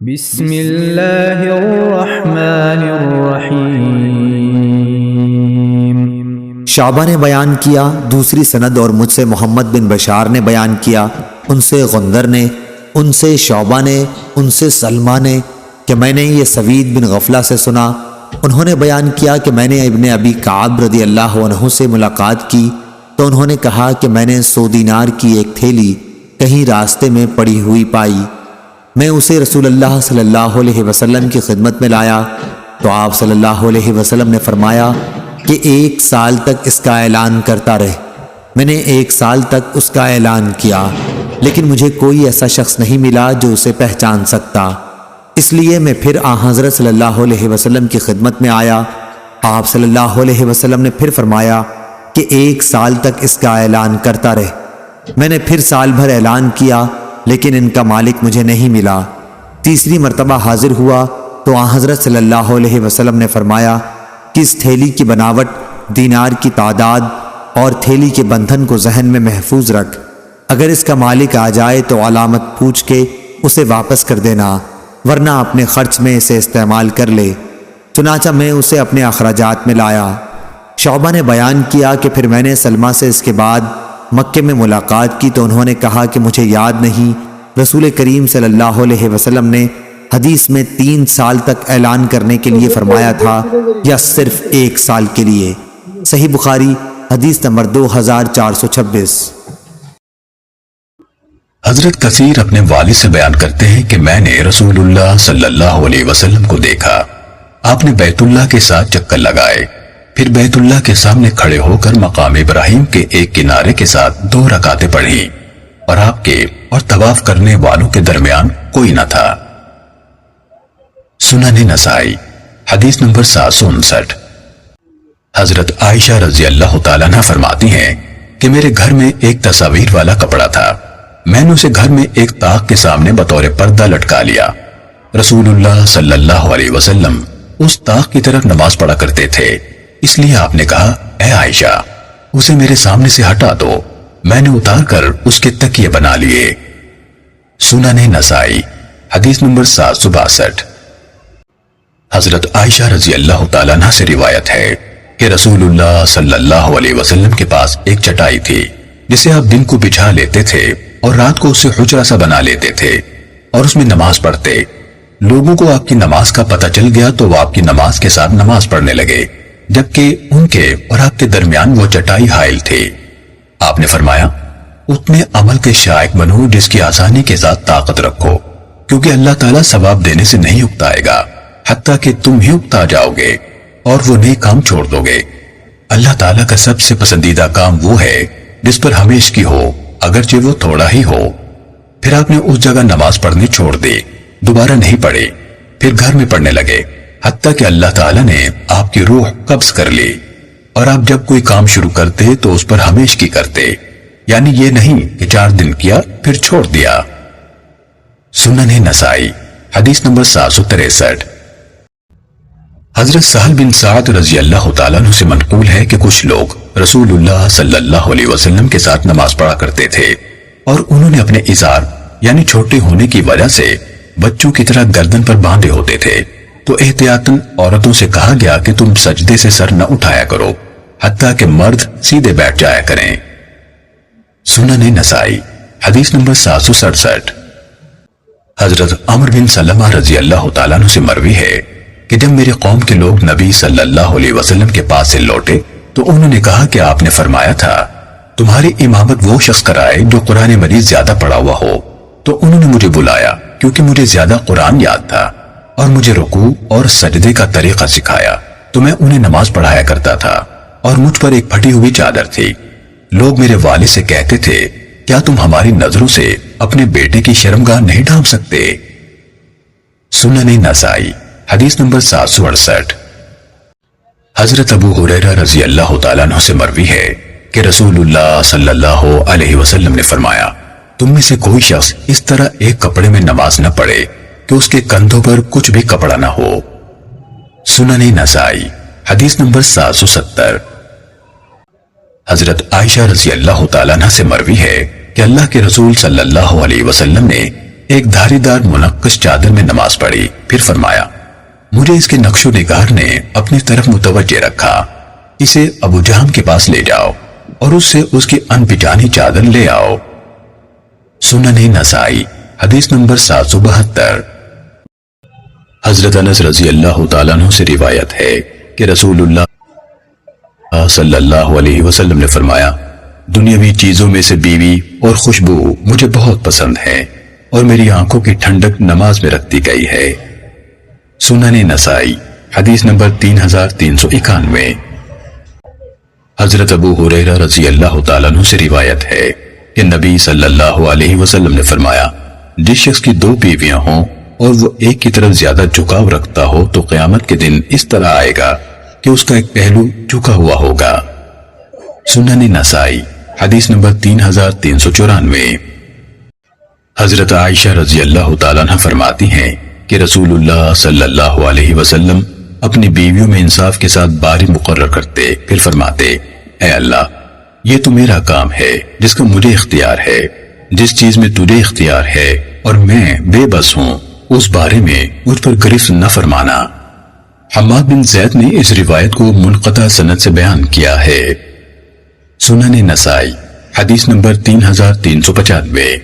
بسم اللہ الرحمن الرحیم۔ شعبہ نے بیان کیا، دوسری سند اور مجھ سے محمد بن بشار نے بیان کیا، ان سے غندر نے، ان سے شعبہ نے، ان سے سلمہ نے کہ میں نے یہ سوید بن غفلہ سے سنا۔ انہوں نے بیان کیا کہ میں نے ابن ابی کعب رضی اللہ عنہ سے ملاقات کی تو انہوں نے کہا کہ میں نے 100 دینار کی ایک تھیلی کہیں راستے میں پڑی ہوئی پائی۔ میں اسے رسول اللہ صلی اللہ علیہ وسلم کی خدمت میں لایا تو آپ صلی اللہ علیہ وسلم نے فرمایا کہ 1 سال تک اس کا اعلان کرتا رہے۔ میں نے 1 سال تک اس کا اعلان کیا، لیکن مجھے کوئی ایسا شخص نہیں ملا جو اسے پہچان سکتا، اس لیے میں پھر حضرت صلی اللہ علیہ وسلم کی خدمت میں آیا۔ آپ صلی اللہ علیہ وسلم نے پھر فرمایا کہ 1 سال تک اس کا اعلان کرتا رہے۔ میں نے پھر سال بھر اعلان کیا، لیکن ان کا مالک مجھے نہیں ملا۔ تیسری مرتبہ حاضر ہوا تو حضرت صلی اللہ علیہ وسلم نے فرمایا کہ اس تھیلی کی بناوٹ، دینار کی تعداد اور تھیلی کے بندھن کو ذہن میں محفوظ رکھ۔ اگر اس کا مالک آ جائے تو علامت پوچھ کے اسے واپس کر دینا، ورنہ اپنے خرچ میں اسے استعمال کر لے۔ چنانچہ میں اسے اپنے اخراجات میں لایا۔ شعبہ نے بیان کیا کہ پھر میں نے سلمہ سے اس کے بعد مکے میں ملاقات کی تو انہوں نے کہا کہ مجھے یاد نہیں رسول کریم صلی اللہ علیہ وسلم نے حدیث میں 3 سال تک اعلان کرنے کے لیے فرمایا تھا یا صرف 1 سال کے لیے۔ صحیح بخاری حدیث نمبر 2426۔ حضرت کثیر اپنے والد سے بیان کرتے ہیں کہ میں نے رسول اللہ صلی اللہ علیہ وسلم کو دیکھا، آپ نے بیت اللہ کے ساتھ چکر لگائے، پھر بیت اللہ کے سامنے کھڑے ہو کر مقام ابراہیم کے ایک کنارے کے ساتھ 2 رکعتیں پڑھی، اور آپ کے اور طواف کرنے والوں کے درمیان کوئی نہ تھا۔ سنن نسائی حدیث نمبر 759۔ حضرت عائشہ رضی اللہ تعالیٰ عنہ فرماتی ہیں کہ میرے گھر میں ایک تصاویر والا کپڑا تھا، میں نے اسے گھر میں ایک طاق کے سامنے بطور پردہ لٹکا لیا۔ رسول اللہ صلی اللہ علیہ وسلم اس طاق کی طرف نماز پڑھا کرتے تھے، اس لیے آپ نے کہا اے عائشہ اسے میرے سامنے سے ہٹا دو، میں نے اتار کر اس کے تکیے بنا لیے۔ سنن نسائی حدیث نمبر 762۔ حضرت عائشہ رضی اللہ تعالیٰ عنہ سے روایت ہے کہ رسول اللہ صلی اللہ علیہ وسلم کے پاس ایک چٹائی تھی جسے آپ دن کو بچھا لیتے تھے اور رات کو اسے حجرہ سا بنا لیتے تھے اور اس میں نماز پڑھتے۔ لوگوں کو آپ کی نماز کا پتہ چل گیا تو وہ آپ کی نماز کے ساتھ نماز پڑھنے لگے، جبکہ ان کے اور آپ کے درمیان وہ چٹائی حائل تھی۔ آپ نے فرمایا اتنے عمل کے شائق بنو جس کی آسانی کے ساتھ طاقت رکھو، کیونکہ اللہ تعالیٰ ثواب دینے سے نہیں اکتائے گا حتیٰ کہ تم ہی اکتا جاؤ گے اور وہ نیک کام چھوڑ دو گے۔ اللہ تعالیٰ کا سب سے پسندیدہ کام وہ ہے جس پر ہمیش کی ہو، اگرچہ وہ تھوڑا ہی ہو۔ پھر آپ نے اس جگہ نماز پڑھنی چھوڑ دی، دوبارہ نہیں پڑھی، پھر گھر میں پڑھنے لگے حتیٰ کہ اللہ تعالیٰ نے آپ کی روح قبض کر لی، اور آپ جب کوئی کام شروع کرتے تو اس پر ہمیش کی کرتے، یعنی یہ نہیں کہ 4 دن کیا پھر چھوڑ دیا۔ سنن نسائی حدیث نمبر 763۔ حضرت سہل بن سعد رضی اللہ تعالیٰ عنہ سے منقول ہے کہ کچھ لوگ رسول اللہ صلی اللہ علیہ وسلم کے ساتھ نماز پڑھا کرتے تھے، اور انہوں نے اپنے ازار یعنی چھوٹے ہونے کی وجہ سے بچوں کی طرح گردن پر باندھے ہوتے تھے، تو احتیاطاً عورتوں سے کہا گیا کہ تم سجدے سے سر نہ اٹھایا کرو حتیٰ کہ مرد سیدھے بیٹھ جایا کریں۔ سنن نسائی حدیث نمبر 767۔ حضرت عمر بن سلمہ رضی اللہ تعالیٰ عنہ سے مروی ہے کہ جب میرے قوم کے لوگ نبی صلی اللہ علیہ وسلم کے پاس سے لوٹے تو انہوں نے کہا کہ آپ نے فرمایا تھا تمہاری امامت وہ شخص کرائے جو قرآن مجید زیادہ پڑھا ہوا ہو، تو انہوں نے مجھے بلایا کیونکہ مجھے زیادہ قرآن یاد تھا اور مجھے رکوع اور سجدے کا طریقہ سکھایا، تو میں انہیں نماز پڑھایا کرتا تھا اور مجھ پر ایک پھٹی ہوئی چادر تھی۔ لوگ میرے والد سے کہتے تھے کیا تم ہماری نظروں سے اپنے بیٹے کی شرمگاہ نہیں ڈھانپ سکتے؟ سنن نسائی حدیث نمبر 768۔ حضرت ابو ہریرہ رضی اللہ تعالیٰ عنہ سے مروی ہے کہ رسول اللہ صلی اللہ علیہ وسلم نے فرمایا تم میں سے کوئی شخص اس طرح ایک کپڑے میں نماز نہ پڑھے کہ اس کے کندھوں پر کچھ بھی کپڑا نہ ہو۔ سنن نسائی حدیث نمبر 770۔ حضرت عائشہ رضی اللہ تعالیٰ عنہ سے مروی ہے کہ اللہ کے رسول صلی اللہ علیہ وسلم نے ایک دھاری دار منقش چادر میں نماز پڑھی، پھر فرمایا مجھے اس کے نقش و نگار نے اپنی طرف متوجہ رکھا، اسے ابو جہم کے پاس لے جاؤ اور اس سے اس کی ان پچانی چادر لے آؤ۔ سنن نسائی حدیث نمبر 772۔ حضرت انس رضی اللہ تعالیٰ عنہ سے روایت ہے کہ رسول اللہ صلی اللہ علیہ وسلم نے فرمایا دنیاوی چیزوں میں سے بیوی اور خوشبو مجھے بہت پسند ہے اور میری آنکھوں کی ٹھنڈک نماز میں رکھتی گئی ہے۔ سنن نسائی حدیث نمبر 3391۔ حضرت ابو ہریرہ رضی اللہ تعالیٰ عنہ سے روایت ہے کہ نبی صلی اللہ علیہ وسلم نے فرمایا جس شخص کی 2 بیویاں ہوں اور وہ ایک کی طرف زیادہ جھکاؤ رکھتا ہو تو قیامت کے دن اس طرح آئے گا کہ اس کا ایک پہلو جھکا ہوا ہوگا۔ سنن نسائی حدیث نمبر 3394۔ حضرت عائشہ رضی اللہ تعالیٰ عنہ فرماتی ہیں کہ رسول اللہ صلی اللہ علیہ وسلم اپنی بیویوں میں انصاف کے ساتھ باری مقرر کرتے، پھر فرماتے اے اللہ یہ تو میرا کام ہے جس کا مجھے اختیار ہے، جس چیز میں تجھے اختیار ہے اور میں بے بس ہوں اس بارے میں مجھ پر گرفت نہ فرمانا۔ حماد بن زید نے اس روایت کو منقطع سند سے بیان کیا ہے۔ سنن نسائی حدیث نمبر 3395۔